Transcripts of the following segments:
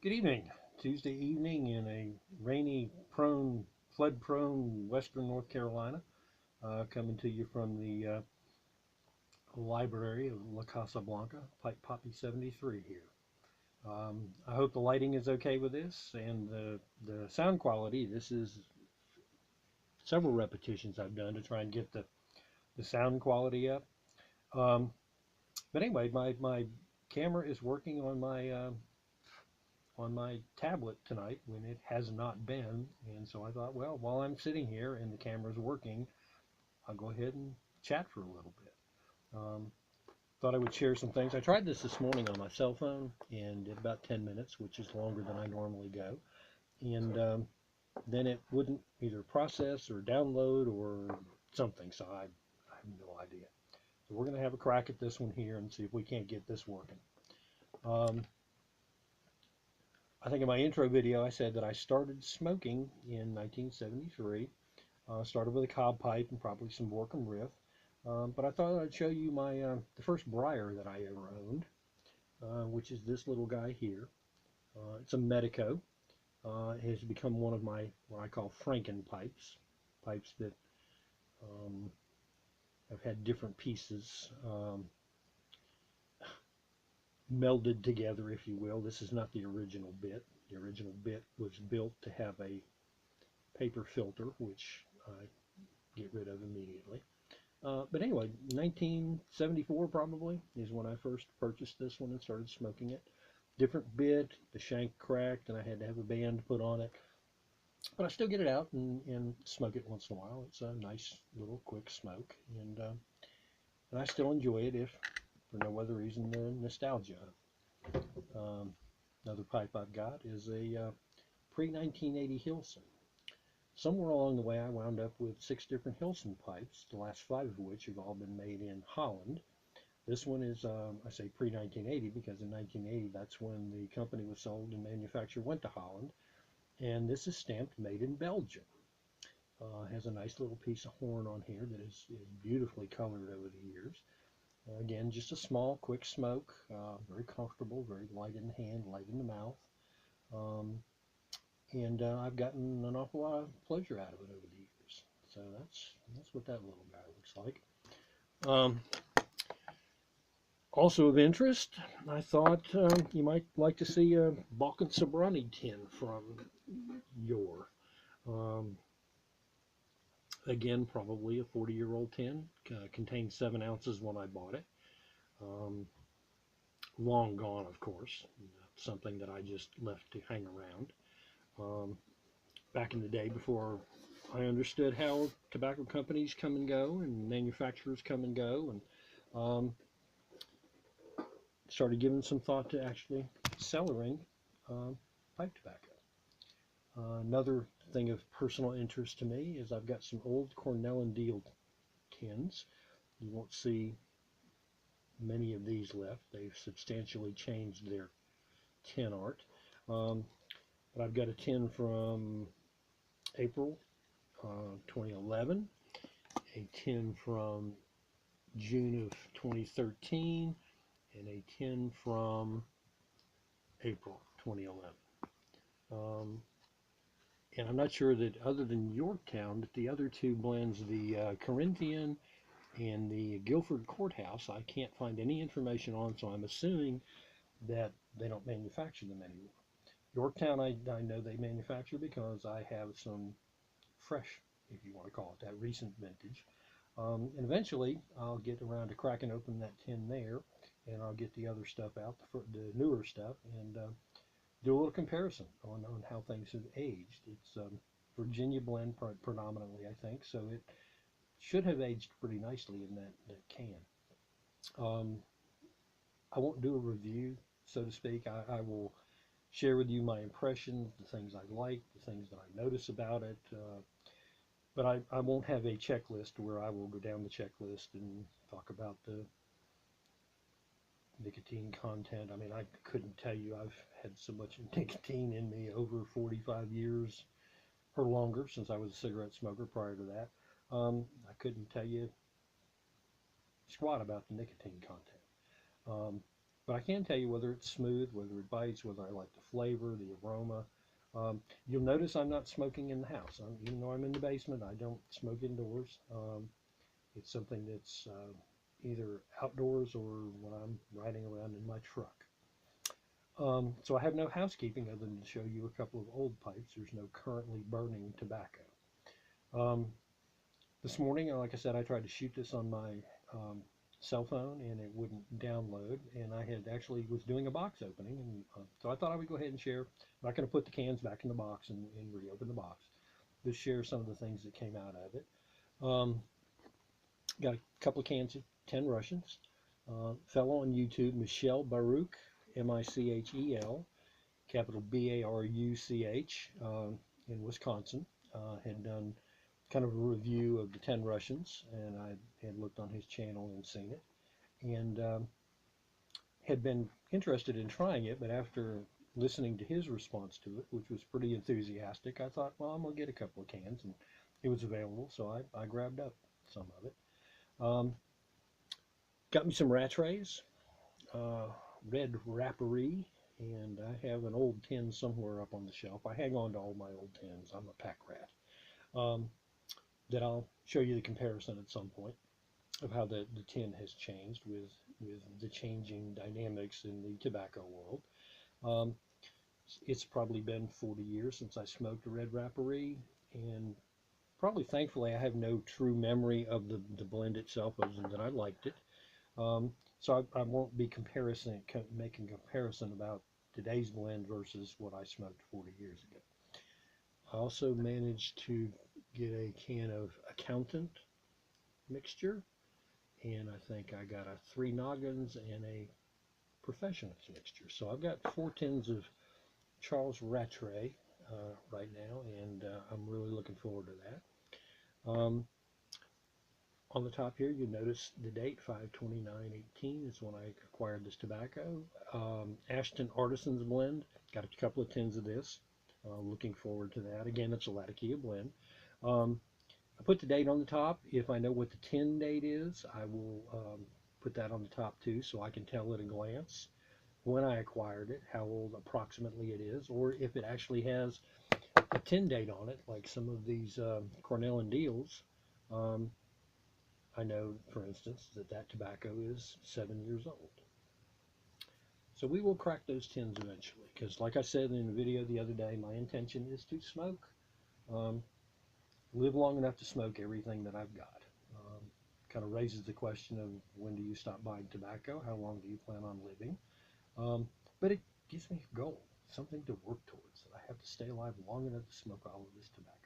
Good evening. Tuesday evening in a rainy prone, flood prone western North Carolina, coming to you from the library of La Casa Blanca, Pipe Poppy 73 here. I hope the lighting is okay with this and the sound quality. This is several repetitions I've done to try and get the sound quality up. Um, but anyway, my camera is working on my tablet tonight when it has not been. And so I thought, well, while I'm sitting here and the camera's working, I'll go ahead and chat for a little bit. Thought I would share some things. I tried this morning on my cell phone and did about 10 minutes, which is longer than I normally go. And then it wouldn't either process or download or something. So I have no idea. So we're going to have a crack at this one here and see if we can't get this working. I think in my intro video I said that I started smoking in 1973. Started with a cob pipe and probably some Borkum Riff. But I thought I'd show you my the first briar that I ever owned, which is this little guy here. It's a Medico. It has become one of my what I call Franken pipes, pipes that have had different pieces melded together, if you will. This is not the original bit. The original bit was built to have a paper filter, which I get rid of immediately. But anyway, 1974 probably is when I first purchased this one and started smoking it. Different bit, the shank cracked, and I had to have a band put on it. But I still get it out and smoke it once in a while. It's a nice little quick smoke, and I still enjoy it, if for no other reason than nostalgia. Another pipe I've got is a pre-1980 Hilson. Somewhere along the way I wound up with 6 different Hilson pipes, the last 5 of which have all been made in Holland. This one is, I say pre-1980 because in 1980 that's when the company was sold and manufacturer went to Holland. And this is stamped made in Belgium. Has a nice little piece of horn on here that is beautifully colored over the years. Again, just a small, quick smoke, very comfortable, very light in the hand, light in the mouth. And I've gotten an awful lot of pleasure out of it over the years. So that's what that little guy looks like. Also of interest, I thought you might like to see a Balkan Sobrani tin from Yore. Again, probably a 40-year-old tin. Contained 7 ounces when I bought it. Long gone, of course. Something that I just left to hang around. Back in the day, before I understood how tobacco companies come and go and manufacturers come and go, and started giving some thought to actually cellaring pipe tobacco. Another thing of personal interest to me is I've got some old Cornell and Deal tins. You won't see many of these left. They've substantially changed their tin art. But I've got a tin from April 2011, a tin from June of 2013, and a tin from April 2011. And I'm not sure that other than Yorktown, that the other 2 blends, the Corinthian and the Guilford Courthouse, I can't find any information on, so I'm assuming that they don't manufacture them anymore. Yorktown, I know they manufacture because I have some fresh, if you want to call it that, recent vintage. And eventually I'll get around to cracking open that tin there, and I'll get the other stuff out, the newer stuff, and do a little comparison on how things have aged. It's Virginia blend predominantly, I think, so it should have aged pretty nicely in that can. I won't do a review, so to speak. I will share with you my impressions, the things I like, the things that I notice about it, but I won't have a checklist where I will go down the checklist and talk about the nicotine content. I mean, I couldn't tell you. I've had so much nicotine in me over 45 years or longer, since I was a cigarette smoker prior to that. I couldn't tell you squat about the nicotine content. But I can tell you whether it's smooth, whether it bites, whether I like the flavor, the aroma. You'll notice I'm not smoking in the house. Even though I'm in the basement, I don't smoke indoors. It's something that's either outdoors or when I'm riding around in my truck. So I have no housekeeping other than to show you a couple of old pipes. There's no currently burning tobacco. Um, this morning, like I said, I tried to shoot this on my cell phone and it wouldn't download. And I had actually was doing a box opening, and so I thought I would go ahead and share. I'm not going to put the cans back in the box and reopen the box. Just share some of the things that came out of it. Um, got a couple of cans of 10 Russians. Fellow on YouTube, Michelle Baruch, Michel, capital Baruch, in Wisconsin, had done kind of a review of the 10 Russians, and I had looked on his channel and seen it, and had been interested in trying it, but after listening to his response to it, which was pretty enthusiastic, I thought, well, I'm going to get a couple of cans, and it was available, so I grabbed up some of it. Got me some Rattrays, red Rapparee, and I have an old tin somewhere up on the shelf. I hang on to all my old tins. I'm a pack rat. That I'll show you the comparison at some point of how the tin has changed with the changing dynamics in the tobacco world. It's probably been 40 years since I smoked a red Rapparee, and probably thankfully I have no true memory of the blend itself other than that I liked it. So I won't be making comparison about today's blend versus what I smoked 40 years ago. I also managed to get a can of Accountant mixture, and I think I got a 3 noggins and a Professionals mixture. So I've got 4 tins of Charles Rattray right now, and I'm really looking forward to that. On the top here, you notice the date, 5/29/18 is when I acquired this tobacco. Ashton Artisans blend, got a couple of tins of this. Looking forward to that. Again, it's a Latakia blend. I put the date on the top. If I know what the tin date is, I will put that on the top too, so I can tell at a glance when I acquired it, how old approximately it is, or if it actually has a tin date on it, like some of these Cornell and Deals. I know, for instance, that tobacco is 7 years old. So we will crack those tins eventually, because like I said in the video the other day, my intention is to smoke, live long enough to smoke everything that I've got. Kind of raises the question of when do you stop buying tobacco? How long do you plan on living? But it gives me a goal, something to work towards. I have to stay alive long enough to smoke all of this tobacco.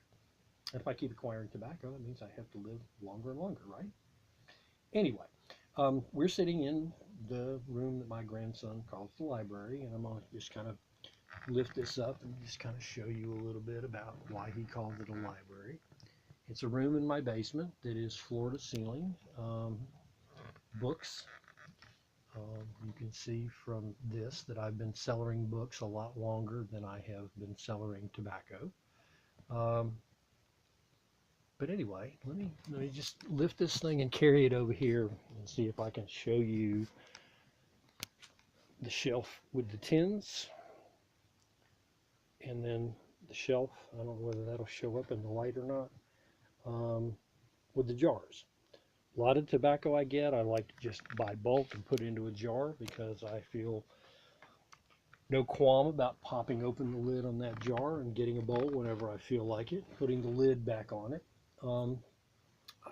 And if I keep acquiring tobacco, it means I have to live longer and longer, right? Anyway, we're sitting in the room that my grandson calls the library, and I'm going to just kind of lift this up and just kind of show you a little bit about why he calls it a library. It's a room in my basement that is floor to ceiling, books. You can see from this that I've been cellaring books a lot longer than I have been cellaring tobacco. But anyway, let me just lift this thing and carry it over here and see if I can show you the shelf with the tins, and then the shelf, I don't know whether that'll show up in the light or not, with the jars. A lot of tobacco I get, I like to just buy bulk and put it into a jar because I feel no qualm about popping open the lid on that jar and getting a bowl whenever I feel like it, putting the lid back on it. I'm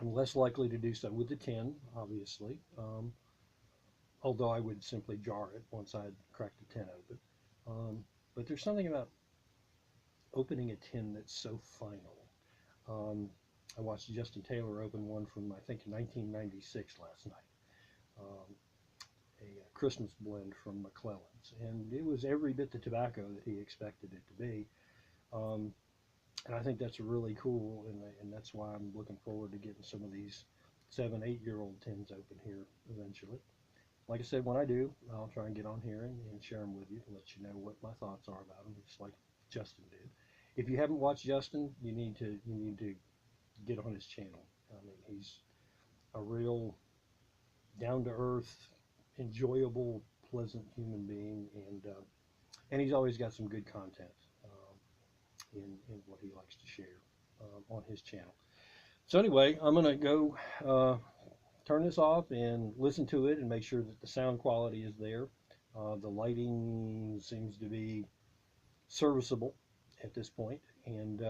less likely to do so with the tin, obviously, although I would simply jar it once I'd cracked the tin open. But there's something about opening a tin that's so final. I watched Justin Taylor open one from, I think, 1996 last night. A Christmas blend from McClellan's, and it was every bit the tobacco that he expected it to be. And I think that's really cool, and that's why I'm looking forward to getting some of these 7, 8-year-old tins open here eventually. Like I said, when I do, I'll try and get on here and share them with you to let you know what my thoughts are about them, just like Justin did. If you haven't watched Justin, you need to get on his channel. I mean, he's a real down-to-earth, enjoyable, pleasant human being, and he's always got some good content in what he likes to share on his channel. So anyway, I'm gonna go turn this off and listen to it and make sure that the sound quality is there. The lighting seems to be serviceable at this point, and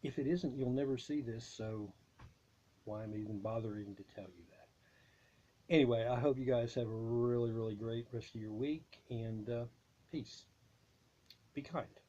if it isn't, you'll never see this, so why am I even bothering to tell you that? Anyway, I hope you guys have a really, really great rest of your week, and peace. Be kind.